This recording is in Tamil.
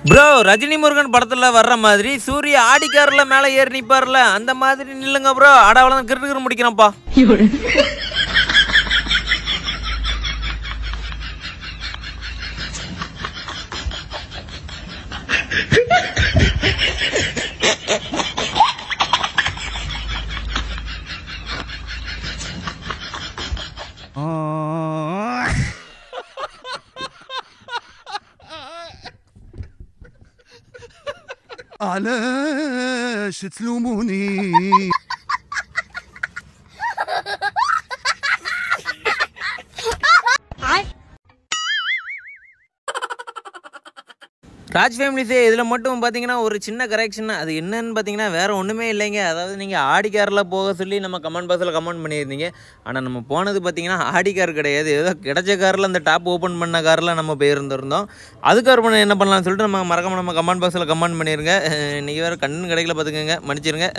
ப்ரோ ரஜினி முருகன் படத்தில் வர்ற மாதிரி சூரிய ஆடி காரில் மேலே ஏறி நிற்பார்ல அந்த மாதிரி நில்லுங்க ப்ரோ. அடவளம் கிரு முடிக்கிறோம்ப்பா. علاش تلوموني؟ ராஜ் ஃபேமிலிஸே இதில் மட்டும் பார்த்தீங்கன்னா ஒரு சின்ன கரெக்ஷன். அது என்னன்னு பார்த்தீங்கன்னா வேறு ஒன்றுமே இல்லைங்க. அதாவது நீங்கள் ஆடி காரில் போக சொல்லி நம்ம கமெண்ட் பாக்ஸில் கமெண்ட் பண்ணியிருந்தீங்க. ஆனால் நம்ம போனது பார்த்தீங்கன்னா ஆடி கார் கிடையாது. ஏதோ கிடைச்ச காரில் அந்த டாப் ஓப்பன் பண்ண காரில் நம்ம போயிருந்திருந்தோம். அதுக்கப்புறம் என்ன பண்ணலாம்னு சொல்லிட்டு நம்ம மறக்காம நம்ம கமெண்ட் பாக்ஸில் கமெண்ட் பண்ணிடுங்க. இன்றைக்கி வேறு கண்ணு கிடைக்கல பார்த்துக்கோங்க, மன்னிச்சிருங்க.